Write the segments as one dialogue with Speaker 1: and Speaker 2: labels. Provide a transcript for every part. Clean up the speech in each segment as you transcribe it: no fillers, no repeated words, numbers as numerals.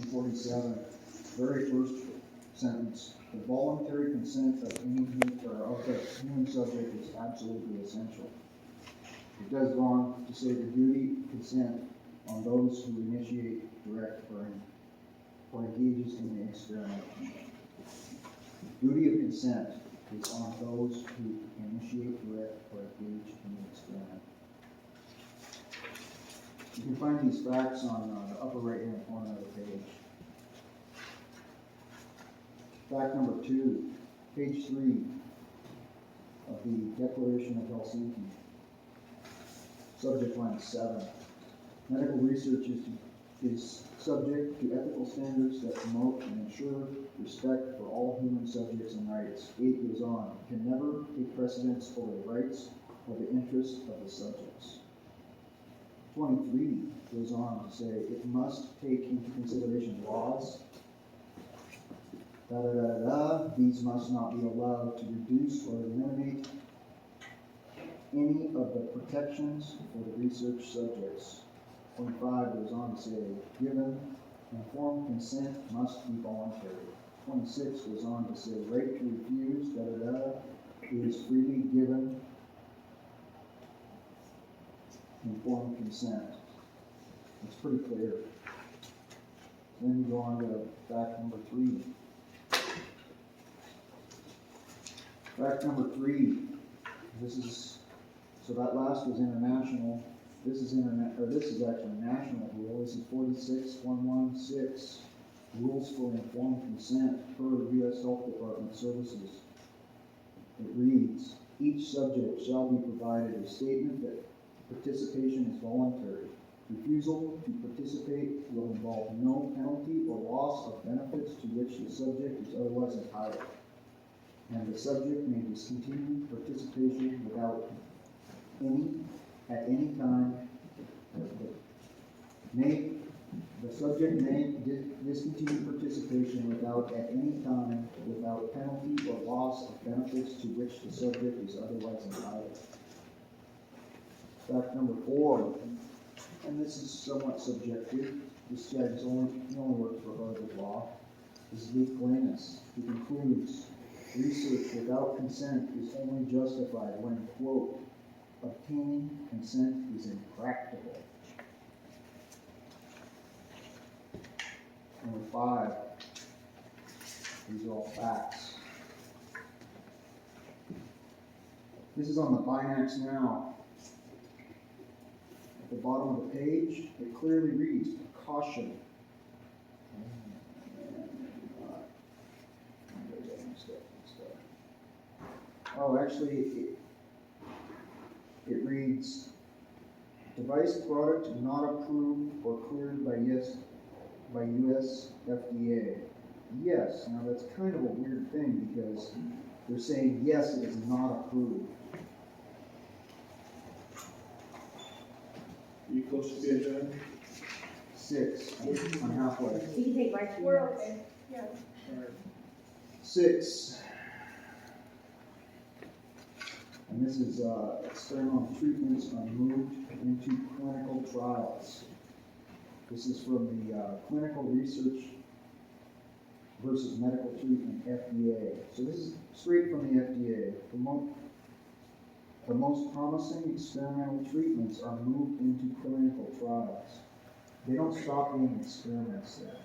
Speaker 1: 47, very first sentence, the voluntary consent of any of the human subject is absolutely essential. It does go on to say the duty of consent on those who initiate, direct, or engages in the experiment. Duty of consent is on those who initiate, direct, or engage in the experiment. You can find these facts on the upper right-hand corner of the page. Fact number 2, page 3 of the Declaration of Helsinki. Subject line 7. Medical research is subject to ethical standards that promote and ensure respect for all human subjects and rights. 8 goes on, can never take precedence over the rights or the interests of the subjects. 23 goes on to say it must take into consideration laws. These must not be allowed to reduce or eliminate any of the protections for the research subjects. 25 goes on to say, given informed consent must be voluntary. 26 goes on to say, right to refuse, is freely given informed consent. It's pretty clear. Then you go on to fact number 3. Fact number 3. So that last was international. This is actually national rule. This is 46116. Rules for informed consent per U.S. Health Department services. It reads, each subject shall be provided a statement that participation is voluntary. Refusal to participate will involve no penalty or loss of benefits to which the subject is otherwise entitled. And the subject may discontinue participation at any time. The subject may discontinue participation at any time without penalty or loss of benefits to which the subject is otherwise entitled. Fact number 4, and this is somewhat subjective. This guy only works for Harvard Law. This is Lee Colinas. He concludes, research without consent is only justified when, quote, obtaining consent is impractical. Number 5, these are all facts. This is on the Binax Now. At the bottom of the page, it clearly reads, caution. Oh, actually, it reads, device product not approved or cleared by US FDA. Yes, now that's kind of a weird thing because they're saying yes, it is not approved.
Speaker 2: Are you close to page 9?
Speaker 1: 6. I'm halfway.
Speaker 3: You can take right to
Speaker 4: We're okay. Yeah.
Speaker 1: 6. And this is experimental treatments are moved into clinical trials. This is from the Clinical Research versus Medical Treatment, FDA. So this is straight from the FDA. The most promising experimental treatments are moved into clinical trials. They don't stop being experiments there.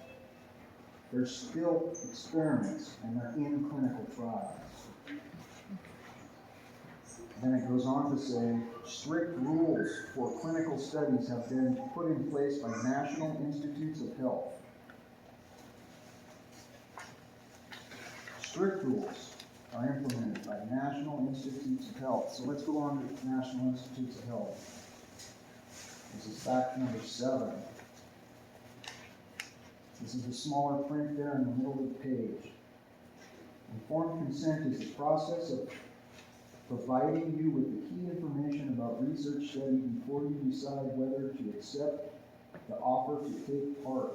Speaker 1: They're still experiments, and they're in clinical trials. Then it goes on to say, strict rules for clinical studies have been put in place by National Institutes of Health. Strict rules are implemented by National Institutes of Health. So let's go on to National Institutes of Health. This is fact number 7. This is the smaller print there in the middle of the page. Informed consent is the process of providing you with the key information about research study before you decide whether to accept the offer to take part.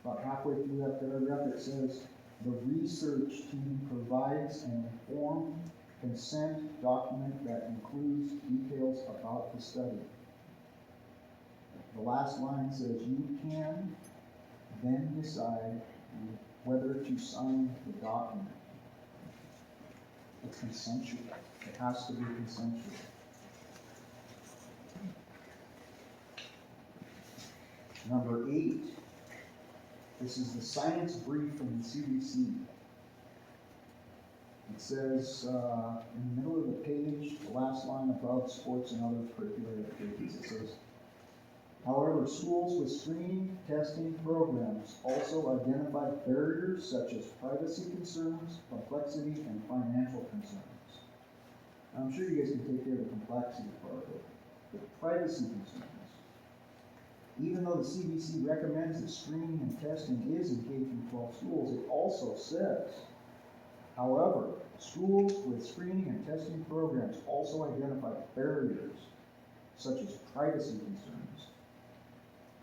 Speaker 1: About halfway through that paragraph it says, the research team provides an informed consent document that includes details about the study. The last line says, you can decide whether to sign the document. It's consensual. It has to be consensual. Number 8. This is the science brief from the CDC. It says in the middle of the page, the last line above sports and other curricular activities, it says, however, schools with screening testing programs also identify barriers such as privacy concerns, complexity, and financial concerns. I'm sure you guys can take care of the complexity part of it. The privacy concerns. Even though the CDC recommends that screening and testing is in K-12 schools, it also says, however, schools with screening and testing programs also identify barriers such as privacy concerns.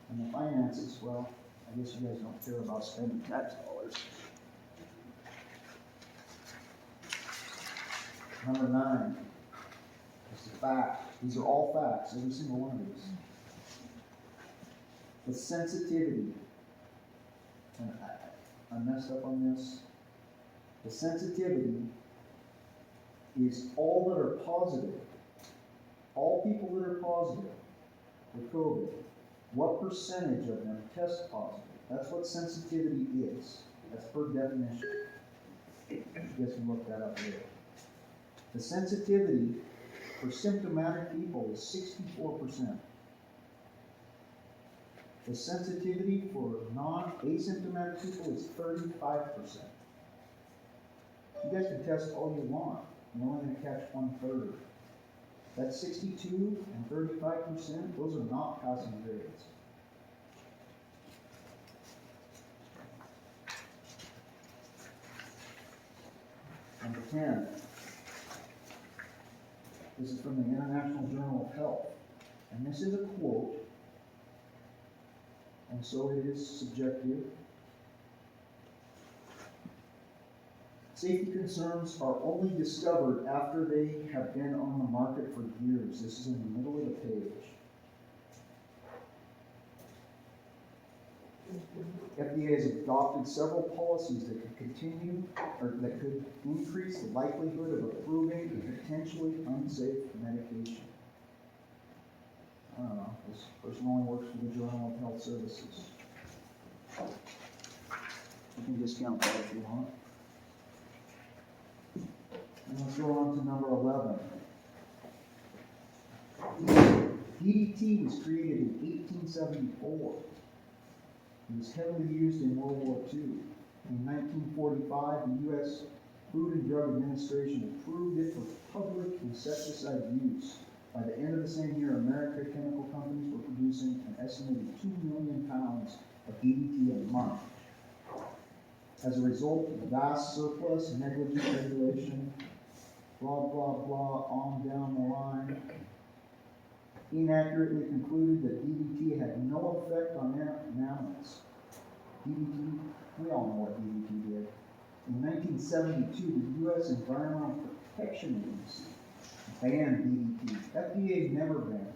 Speaker 1: And the finances, well, I guess you guys don't care about spending tax dollars. Number 9 is the fact. These are all facts, every single one of these. The sensitivity, and I messed up on this. The sensitivity is all that are positive, all people that are positive for COVID. What percentage of them test positive? That's what sensitivity is. That's per definition. You guys can look that up later. The sensitivity for symptomatic people is 64%. The sensitivity for non-asymptomatic people is 35%. You guys can test all you want. You're only going to catch 1/3. That's 62 and 35%. Those are not passing grades. Number 10. This is from the International Journal of Health. And this is a quote. And so it is subjective. Safety concerns are only discovered after they have been on the market for years. This is in the middle of the page. FDA has adopted several policies that could continue, or that could increase the likelihood of approving a potentially unsafe medication. I don't know, this person only works for the Journal of Health Services. You can discount that if you want. And let's go on to number 11. DDT was created in 1874. It was heavily used in World War II. In 1945, the U.S. Food and Drug Administration approved it for public insecticide use. By the end of the same year, American chemical companies were producing an estimated 2 million pounds of DDT a month. As a result of the vast surplus, negligent regulation, blah, blah, blah, on down the line, inaccurately concluded that DDT had no effect on mammals. DDT, we all know what DDT did. In 1972, the U.S. Environmental Protection Agency banned DDT. FDA never banned it.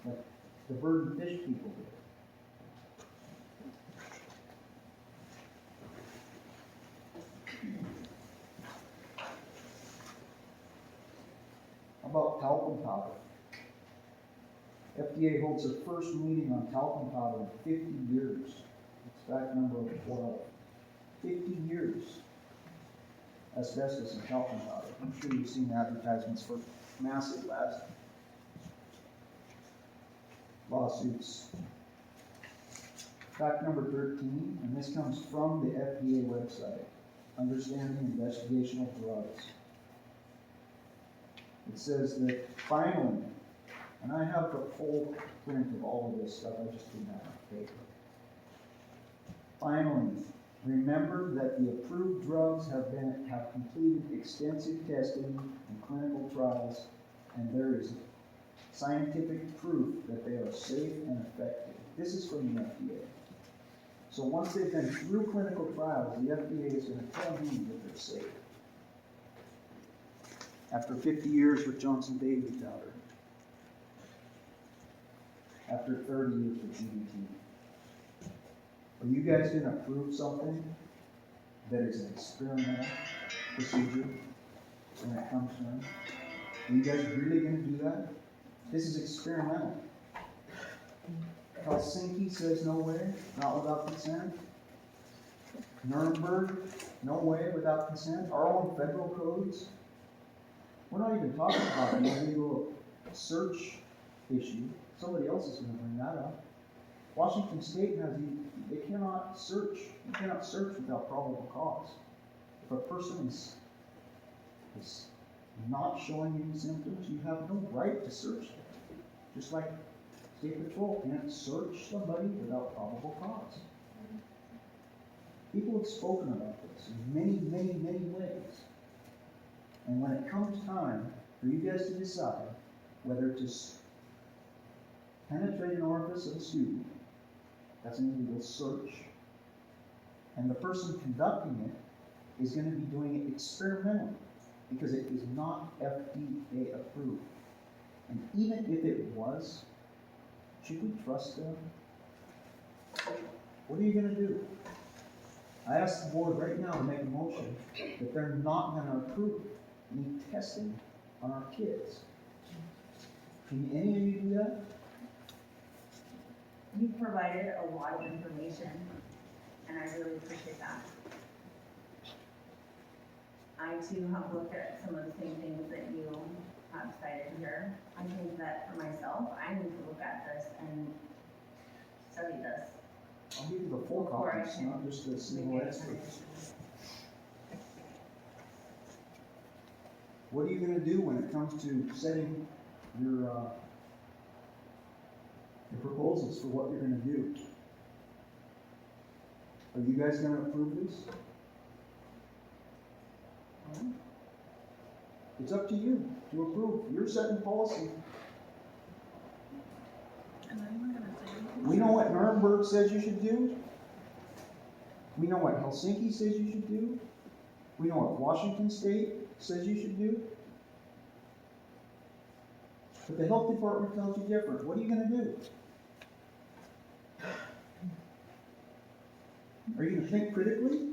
Speaker 1: But the bird and fish people did. How about talcum powder? FDA holds their first meeting on talcum powder in 50 years. It's fact number 12. 50 years. Asbestos and talcum powder. I'm sure you've seen advertisements for massive lawsuits. Fact number 13, and this comes from the FDA website, Understanding Investigational Drugs. It says that finally, and I have the full print of all of this stuff, I just didn't have it on paper. Finally, remember that the approved drugs have completed extensive testing and clinical trials, and there is scientific proof that they are safe and effective. This is from the FDA. So once they've been through clinical trials, the FDA is going to tell you that they're safe. After 50 years with Johnson baby powder. after 30 years of GDT. Are you guys going to approve something that is an experimental procedure when it comes to them? Are you guys really going to do that? This is experimental. Helsinki says no way, not without consent. Nuremberg, no way without consent. Our own federal codes. We're not even talking about the illegal search issue. Somebody else is going to bring that up. Washington State they cannot search. You cannot search without probable cause. If a person is not showing any symptoms, you have no right to search them. Just like State Patrol can't search somebody without probable cause. People have spoken about this in many, many, many ways. And when it comes time for you guys to decide whether to penetrate an orifice of a student, that's an illegal search, and the person conducting it is going to be doing it experimentally because it is not FDA approved. And even if it was, should we trust them? What are you going to do? I ask the board right now to make a motion that they're not going to approve any testing on our kids. Can any of you do that?
Speaker 2: You provided a lot of information, and I really appreciate that. I too have looked at some of the same things that you have cited here. I think that for myself, I need to look at this and study this.
Speaker 1: I'll give you the full copies, not just the single excerpts. What are you going to do when it comes to setting your proposals for what you're going to do? Are you guys going to approve this? It's up to you to approve. You're setting policy. We know what Nuremberg says you should do. We know what Helsinki says you should do. We know what Washington State says you should do. But the health department tells you different. What are you going to do? Are you going to think critically?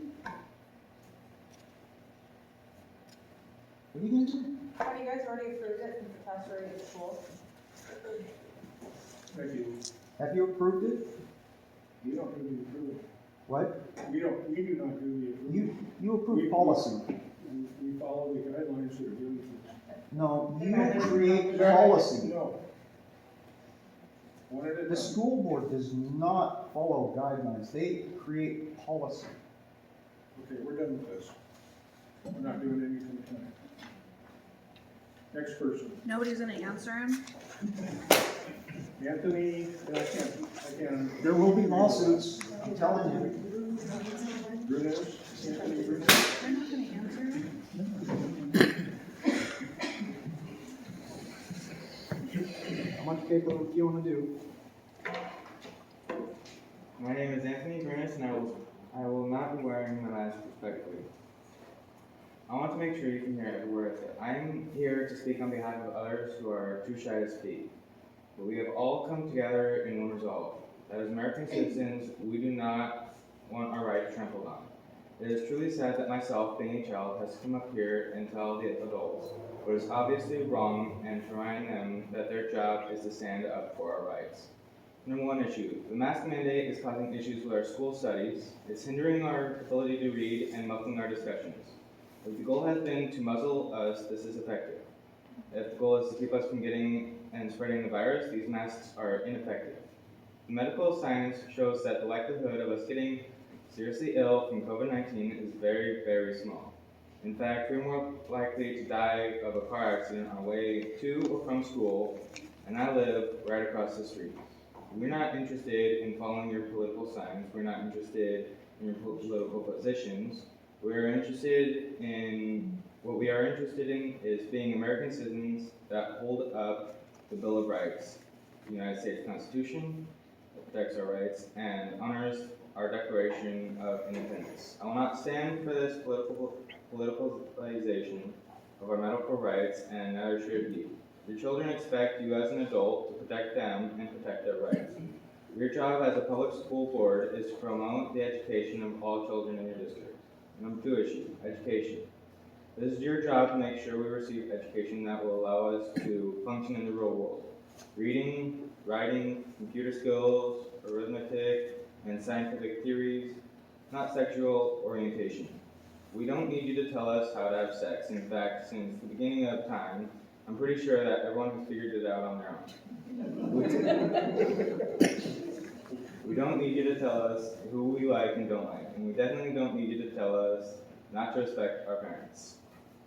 Speaker 1: What are you going to do?
Speaker 3: Have you guys already approved it since it passed already to school?
Speaker 4: Thank you.
Speaker 1: Have you approved it?
Speaker 4: You don't really approve it.
Speaker 1: What?
Speaker 4: We do not really approve it.
Speaker 1: You approve policy.
Speaker 4: We follow the guidelines that are given to us.
Speaker 1: No, you create policy.
Speaker 4: No. One at a time.
Speaker 1: The school board does not follow guidelines. They create policy.
Speaker 4: Okay, we're done with this. We're not doing anything tonight. Next person.
Speaker 3: Nobody's gonna answer him?
Speaker 4: Anthony, I can't.
Speaker 1: There will be lawsuits, I'm telling you.
Speaker 4: Brunez? Anthony Brunez?
Speaker 3: They're not gonna answer him?
Speaker 1: How much paper do you want to do?
Speaker 5: My name is Anthony Grnis, and I will not be wearing my mask respectfully. I want to make sure you can hear every word I say. I am here to speak on behalf of others who are too shy to speak. But we have all come together in one resolve. That as American citizens, we do not want our rights trampled on. It is truly sad that myself, being a child, has to come up here and tell the adults what is obviously wrong and to remind them that their job is to stand up for our rights. Number one issue, the mask mandate is causing issues with our school studies. It's hindering our ability to read and muffling our discussions. If the goal has been to muzzle us, this is effective. If the goal is to keep us from getting and spreading the virus, these masks are ineffective. The medical science shows that the likelihood of us getting seriously ill from COVID-19 is very, very small. In fact, we're more likely to die of a car accident on our way to or from school, and I live right across the street. We're not interested in following your political signs. We're not interested in your political positions. We're interested in, what we are interested in is being American citizens that hold up the Bill of Rights, the United States Constitution that protects our rights and honors our Declaration of Independence. I will not stand for this politicalization of our medical rights, and neither should you. Your children expect you as an adult to protect them and protect their rights. Your job as a public school board is to promote the education of all children in your district. Number 2 issue, education. This is your job to make sure we receive education that will allow us to function in the real world. Reading, writing, computer skills, arithmetic, and scientific theories, not sexual orientation. We don't need you to tell us how to have sex. In fact, since the beginning of time, I'm pretty sure that everyone has figured it out on their own. We don't need you to tell us who we like and don't like, and we definitely don't need you to tell us not to respect our parents.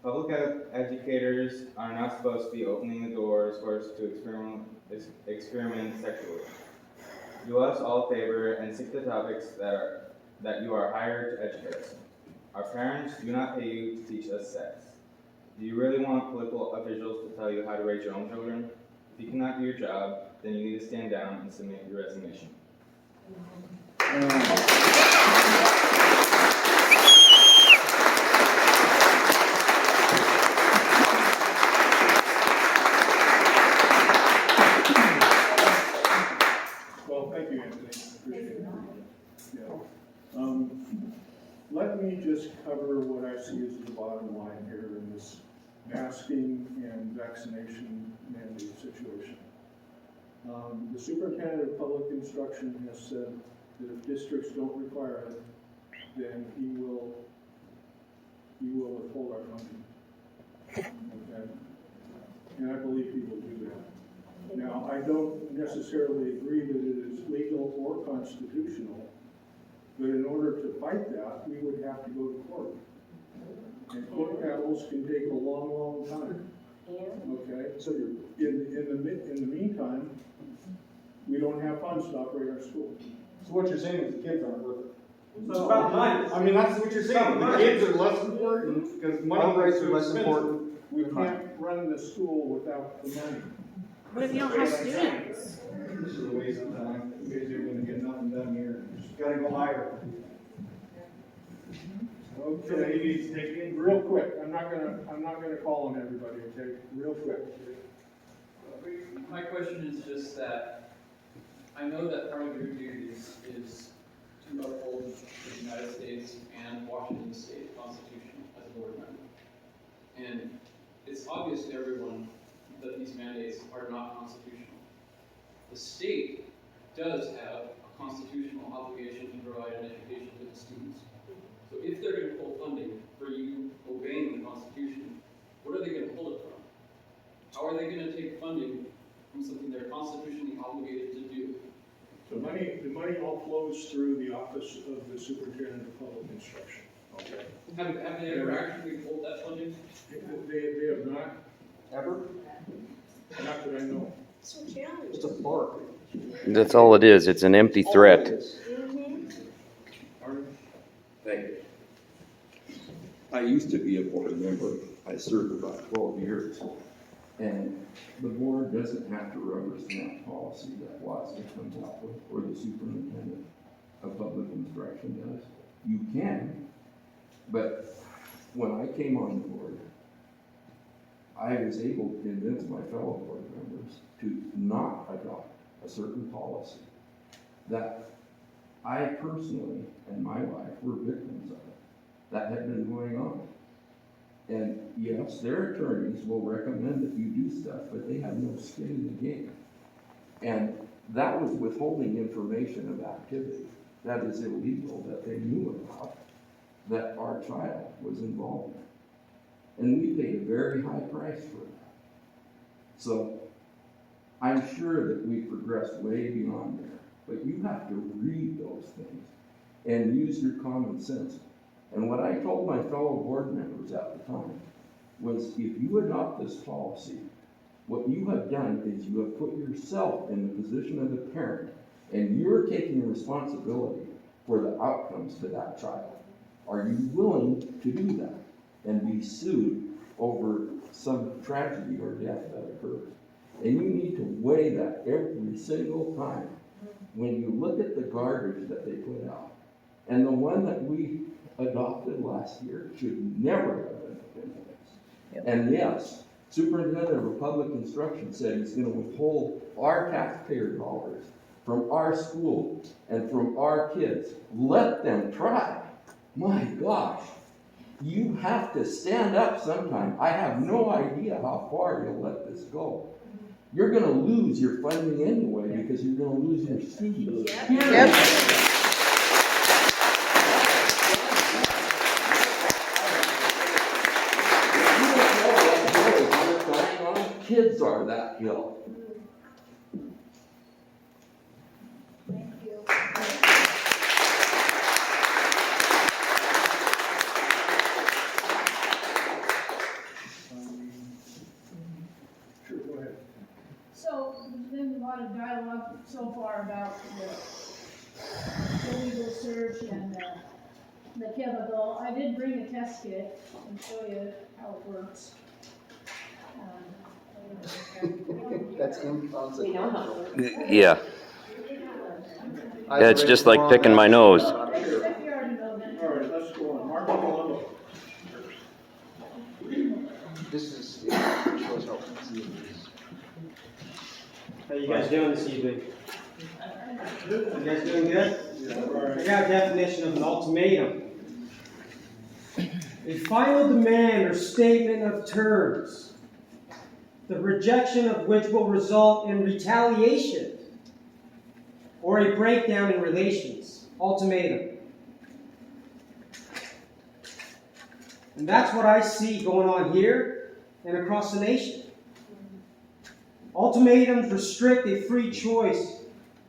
Speaker 5: Public educators are not supposed to be opening the doors for us to experiment sexually. Do us all a favor and stick to topics that you are hired to educate us. Our parents do not pay you to teach us sex. Do you really want political officials to tell you how to raise your own children? If you cannot do your job, then you need to stand down and submit your resignation.
Speaker 4: Well, thank you, Anthony. Appreciate it. Yeah. Let me just cover what I see as the bottom line here in this masking and vaccination mandate situation. The superintendent of public instruction has said that if districts don't require it, then he will withhold our funding. Okay? And I believe he will do that. Now, I don't necessarily agree that it is legal or constitutional, but in order to fight that, we would have to go to court. And court battles can take a long, long time. Okay, so in the meantime, we don't have funds to operate our school.
Speaker 6: So what you're saying is the kids aren't worth it.
Speaker 7: So it's about money.
Speaker 6: I mean, that's what you're saying. The kids are less important because money rights are less important.
Speaker 4: We can't run the school without the money.
Speaker 3: What if you don't have students?
Speaker 1: This is a waste of time. You guys are gonna get nothing done here. Just gotta go higher.
Speaker 4: Okay,
Speaker 6: he needs to take it.
Speaker 4: real quick, I'm not gonna call on everybody, okay, real quick.
Speaker 7: My question is just that, I know that part of your duties is to uphold the United States and Washington State Constitution as a board member. And it's obvious to everyone that these mandates are not constitutional. The state does have a constitutional obligation to provide an education to the students. So if they're going to pull funding for you obeying the Constitution, what are they going to pull it from? How are they going to take funding from something they're constitutionally obligated to do?
Speaker 4: The money all flows through the office of the superintendent of public instruction, okay?
Speaker 7: Have they ever actually pulled that funding?
Speaker 4: They have not,
Speaker 6: Ever?
Speaker 4: not that I know.
Speaker 6: It's a park.
Speaker 8: That's all it is. It's an empty threat.
Speaker 4: Arden?
Speaker 9: Thank you. I used to be a board member. I served about 12 years. And the board doesn't have to rubber stamp policy that WASDA comes out with, or the superintendent of public instruction does. You can, but when I came on the board, I was able to convince my fellow board members to not adopt a certain policy that I personally and my wife were victims of it. That had been going on. And yes, their attorneys will recommend that you do stuff, but they have no skin in the game. And that was withholding information of activity that is illegal, that they knew about, that our child was involved in. And we paid a very high price for that. So I'm sure that we progressed way beyond there, but you have to read those things and use your common sense. And what I told my fellow board members at the time was, if you adopt this policy, what you have done is you have put yourself in the position of the parent, and you're taking responsibility for the outcomes to that child. Are you willing to do that and be sued over some tragedy or death that occurs? And you need to weigh that every single time when you look at the garbage that they put out. And the one that we adopted last year should never have been put in place. And yes, Superintendent of Public Instruction said he's going to withhold our taxpayer dollars, from our school, and from our kids. Let them try. My gosh, you have to stand up sometime. I have no idea how far you'll let this go. You're gonna lose your funding anyway because you're gonna lose your seats. Kids are that hill.
Speaker 4: Sure, go ahead.
Speaker 10: So, there's been a lot of dialogue so far about the legal search and the chemical. I did bring a test kit and show you how it works.
Speaker 6: That's inconsequential.
Speaker 8: Yeah. Yeah, it's just like picking my nose.
Speaker 10: You already know that.
Speaker 4: All right, let's go on. Mark Colombo.
Speaker 6: This is, yeah, shows how easy it is.
Speaker 11: How you guys doing this evening? You guys doing good?
Speaker 4: Yeah, all right.
Speaker 11: I got a definition of an ultimatum. A final demand or statement of terms, the rejection of which will result in retaliation or a breakdown in relations. Ultimatum. And that's what I see going on here and across the nation. Ultimatums restrict a free choice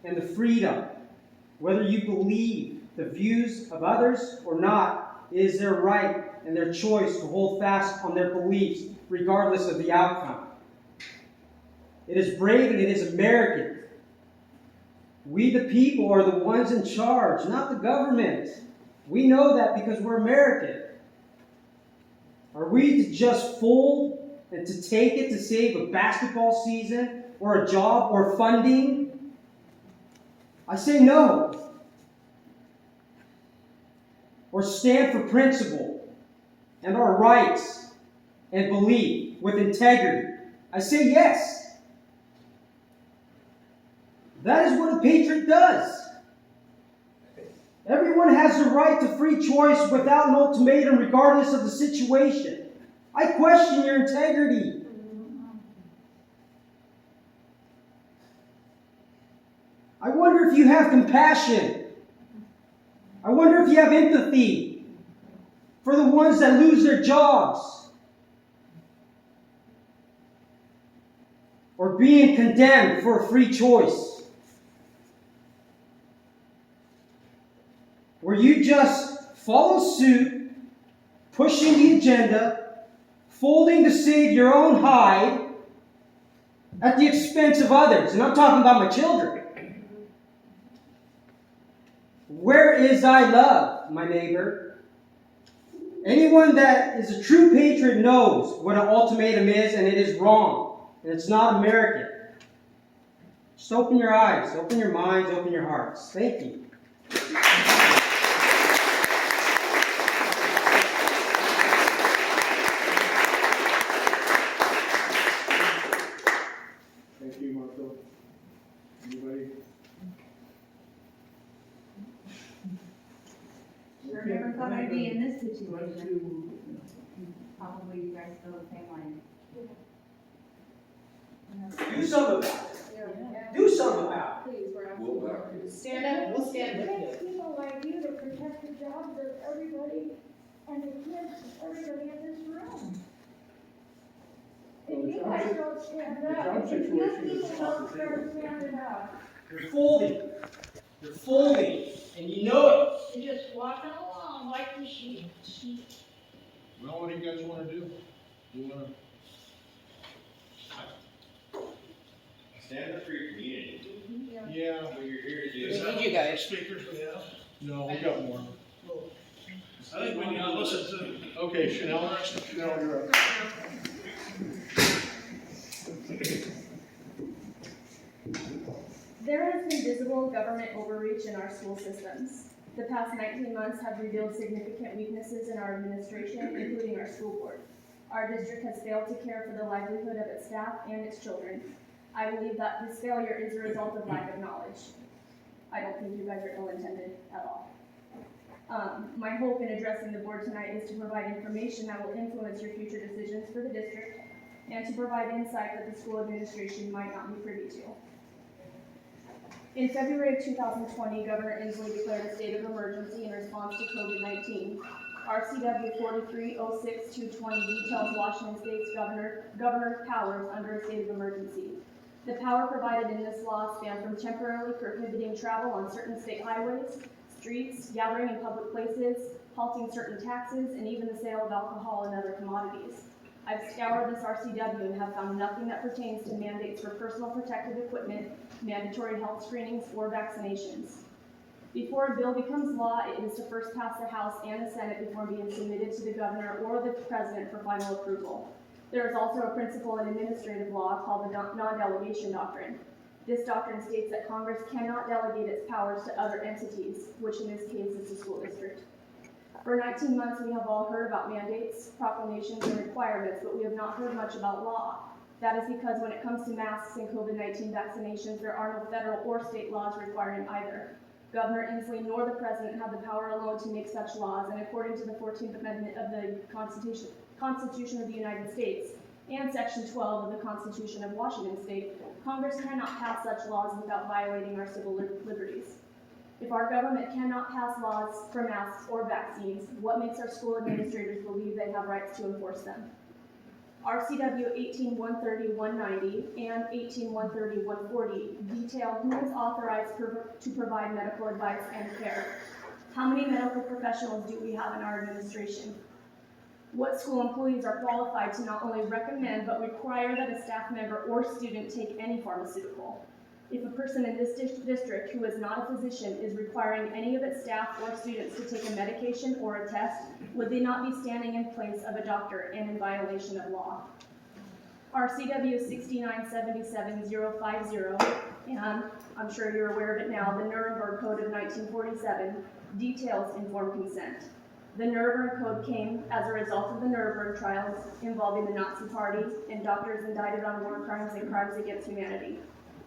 Speaker 11: and the freedom. Whether you believe the views of others or not, it is their right and their choice to hold fast on their beliefs, regardless of the outcome. It is brave and it is American. We, the people, are the ones in charge, not the government. We know that because we're American. Are we to just fold and to take it to save a basketball season or a job or funding? I say no. Or stand for principle and our rights and belief with integrity. I say yes. That is what a patriot does. Everyone has the right to free choice without an ultimatum regardless of the situation. I question your integrity. I wonder if you have compassion. I wonder if you have empathy for the ones that lose their jobs or being condemned for a free choice. Where you just follow suit, pushing the agenda, folding to save your own hide at the expense of others. And I'm talking about my children. Where is thy love, my neighbor? Anyone that is a true patriot knows what an ultimatum is, and it is wrong. And it's not American. Just open your eyes, open your minds, open your hearts. Thank you.
Speaker 4: Thank you, Marco. Anybody?
Speaker 2: Sure never thought I'd be in this situation. Probably you guys feel the same way.
Speaker 11: Do something about it. Do something about it.
Speaker 10: Please, we're
Speaker 9: We'll back you.
Speaker 10: stand up, we'll stand with you.
Speaker 12: People like you to protect the jobs of everybody and the kids of everybody in this room.
Speaker 4: Well,
Speaker 12: If
Speaker 4: the
Speaker 12: you
Speaker 4: job
Speaker 12: guys
Speaker 4: sit-
Speaker 12: don't stand
Speaker 4: the
Speaker 12: up,
Speaker 4: job
Speaker 12: if you
Speaker 4: situation is
Speaker 12: people
Speaker 4: off
Speaker 12: don't
Speaker 4: the table.
Speaker 12: start standing up,
Speaker 11: You're folding. You're folding. And you know it.
Speaker 12: you're just walking along like the sheep.
Speaker 6: Well, what do you guys wanna do? You wanna?
Speaker 13: Stand up for your community.
Speaker 6: Yeah.
Speaker 13: What you're here to do.
Speaker 3: We need you guys.
Speaker 6: Speakers we have? No, we got more. I think we need to listen to. Okay, Chanel, you're up.
Speaker 14: There has been visible government overreach in our school systems. The past 19 months have revealed significant weaknesses in our administration, including our school board. Our district has failed to care for the livelihood of its staff and its children. I believe that this failure is a result of lack of knowledge. I don't think you guys are ill-intended at all. My hope in addressing the board tonight is to provide information that will influence your future decisions for the district and to provide insight that the school administration might not be privy to. In February of 2020, Governor Inslee declared a state of emergency in response to COVID-19. RCW 4306-220 details Washington State's governor's powers under a state of emergency. The power provided in this law span from temporarily prohibiting travel on certain state highways, streets, gathering in public places, halting certain taxes, and even the sale of alcohol and other commodities. I've scoured this RCW and have found nothing that pertains to mandates for personal protective equipment, mandatory health screenings, or vaccinations. Before a bill becomes law, it is to first pass the House and the Senate before being submitted to the governor or the president for final approval. There is also a principle in administrative law called the non-delegation doctrine. This doctrine states that Congress cannot delegate its powers to other entities, which in this case is the school district. For 19 months, we have all heard about mandates, proclamations, and requirements, but we have not heard much about law. That is because when it comes to masks and COVID-19 vaccinations, there are no federal or state laws requiring either. Governor Inslee nor the President have the power alone to make such laws, and according to the 14th Amendment of the Constitution of the United States and Section 12 of the Constitution of Washington State, Congress cannot pass such laws without violating our civil liberties. If our government cannot pass laws for masks or vaccines, what makes our school administrators believe they have rights to enforce them? RCW 18-130-190 and 18-130-140 detail who is authorized to provide medical advice and care. How many medical professionals do we have in our administration? What school employees are qualified to not only recommend but require that a staff member or student take any pharmaceutical? If a person in this district who is not a physician is requiring any of its staff or students to take a medication or a test, would they not be standing in place of a doctor and in violation of law? RCW 6977-050, and I'm sure you're aware of it now, the Nuremberg Code of 1947 details informed consent. The Nuremberg Code came as a result of the Nuremberg trials involving the Nazi Party and doctors indicted on war crimes and crimes against humanity.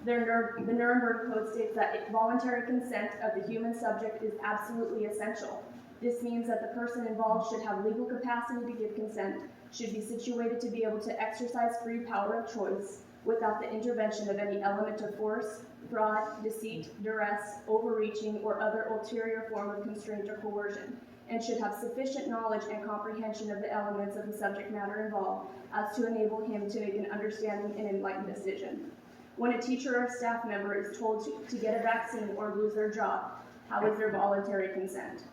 Speaker 14: The Nuremberg Code states that voluntary consent of the human subject is absolutely essential. This means that the person involved should have legal capacity to give consent, should be situated to be able to exercise free power of choice without the intervention of any element of force, fraud, deceit, duress, overreaching, or other ulterior form of constraint or coercion, and should have sufficient knowledge and comprehension of the elements of the subject matter involved as to enable him to make an understanding and enlightened decision. When a teacher or a staff member is told to get a vaccine or lose their job, how is there voluntary consent?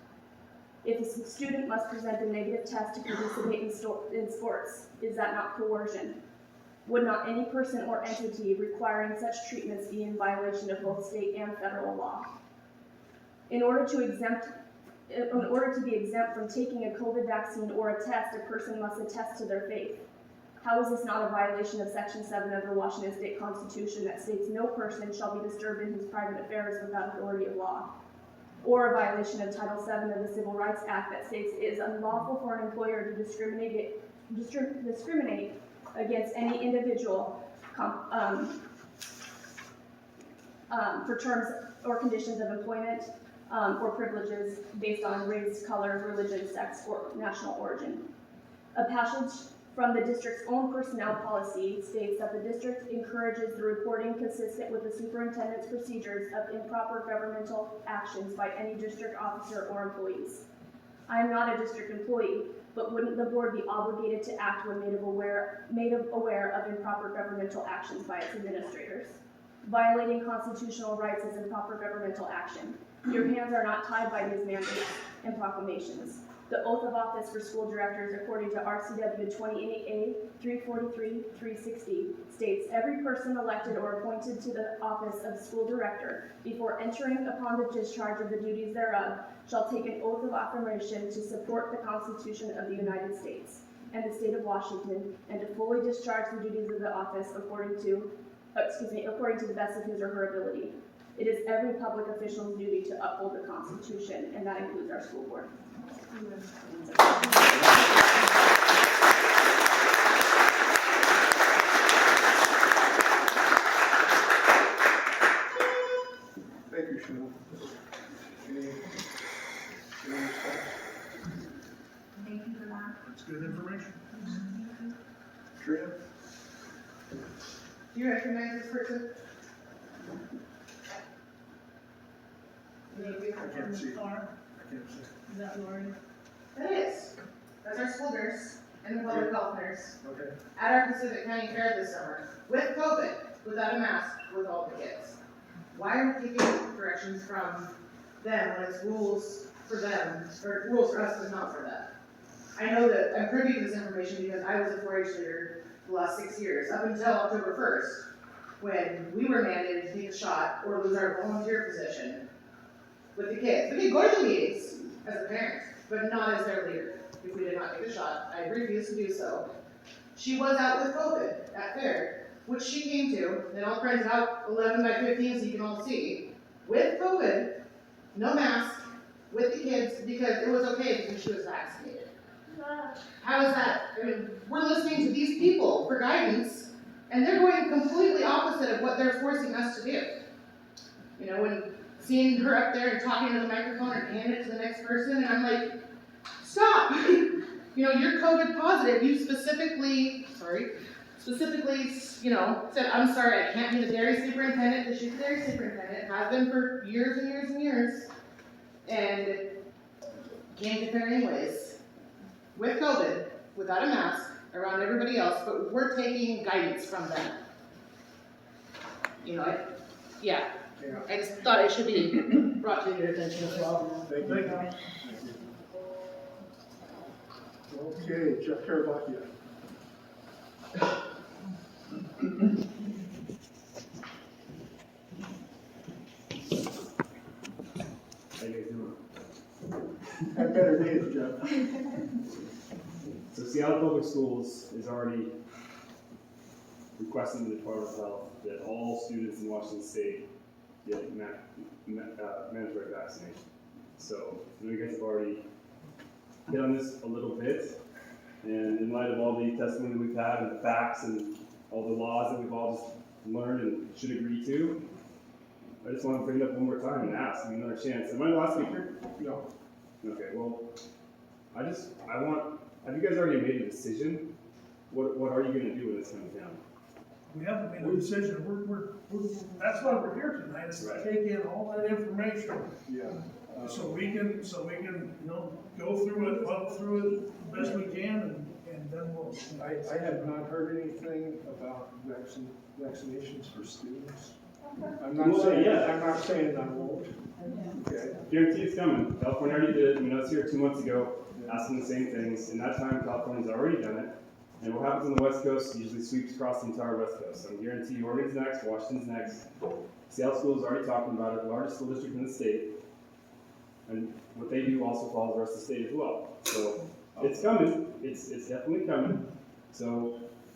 Speaker 14: If a student must present a negative test to participate in sports, is that not coercion? Would not any person or entity requiring such treatments be in violation of both state and federal law? In order to be exempt from taking a COVID vaccine or a test, a person must attest to their faith. How is this not a violation of Section 7 of the Washington State Constitution that states no person shall be disturbed in his private affairs without authority of law? Or a violation of Title 7 of the Civil Rights Act that states it is unlawful for an employer to discriminate against any individual for terms or conditions of employment or privileges based on race, color, religion, sex, or national origin. A passage from the district's own personnel policy states that the district encourages the reporting consistent with the superintendent's procedures of improper governmental actions by any district officer or employees. I am not a district employee, but wouldn't the board be obligated to act when made aware of improper governmental actions by its administrators? Violating constitutional rights is improper governmental action. Your hands are not tied by these mandates and proclamations. The oath of office for school directors, according to RCW 28A 343-360, states every person elected or appointed to the office of school director, before entering upon the discharge of the duties thereof, shall take an oath of affirmation to support the Constitution of the United States and the state of Washington, and to fully discharge the duties of the office according to the best of his or her ability. It is every public official's duty to uphold the Constitution, and that includes our school board.
Speaker 4: informational. Any response?
Speaker 2: Thank you for that.
Speaker 6: It's good information.
Speaker 4: Trina?
Speaker 13: Do you recognize this person? Maybe.
Speaker 6: I can't see.
Speaker 10: Car,
Speaker 6: I can't see.
Speaker 10: is that Lori?
Speaker 13: That is. That's our school nurse and the public health nurse
Speaker 6: Okay.
Speaker 13: at our Pacific County Fair this summer, with COVID, without a mask, with all the kids. Why are we taking directions from them when it's rules for them, or rules for us, but not for them? I know that I'm privy to this information because I was a 4-H leader the last 6 years, up until October 1st, when we were mandated to take a shot or lose our volunteer position with the kids. We could go to the meetings as a parent, but not as their leader. If we did not take a shot, I refuse to do so. She was out with COVID at fair, which she came to, and I'll print it out 11 by 15 so you can all see, with COVID, no mask, with the kids, because it was okay because she was vaccinated. How is that? I mean, we're listening to these people for guidance, and they're going completely opposite of what they're forcing us to do. You know, when seeing her up there and talking to the microphone and handing it to the next person, and I'm like, stop! You know, you're COVID positive. You specifically, you know, said, I'm sorry, I can't be the dairy superintendent, because she's the dairy superintendent, has been for years and years and years, and came to fair anyways, with COVID, without a mask, around everybody else, but we're taking guidance from them. You know, I just thought it should be brought to your attention as well.
Speaker 6: Thank you. Okay, Jeff Caravaggio.
Speaker 15: How you guys doing?
Speaker 6: Had better days, Jeff.
Speaker 15: So Seattle Public Schools is already requesting the Department of Health that all students in Washington State get mandatory vaccination. So I know you guys have already hit on this a little bit, and in light of all the testimony we've had and the facts and all the laws that we've all just learned and should agree to, I just want to bring it up one more time and ask, give me another chance. Am I the last speaker?
Speaker 6: No.
Speaker 15: Okay, well, have you guys already made a decision? What are you going to do when this comes down?
Speaker 6: We haven't made a decision. That's why we're here tonight, is to take in all that information. Yeah. So we can, you know, go through it, muddle through it the best we can, and then we'll.
Speaker 4: I have not heard anything about vaccinations for students. I'm not saying I won't. Okay.
Speaker 15: Guarantee it's coming. California already did it. I mean, I was here 2 months ago asking the same things. In that time, California's already done it. And what happens on the West Coast usually sweeps across the entire West Coast. So I guarantee you, Oregon's next, Washington's next. Seattle School is already talking about it, the largest school district in the state. And what they do also follows the rest of the state as well. So it's coming. It's definitely coming. So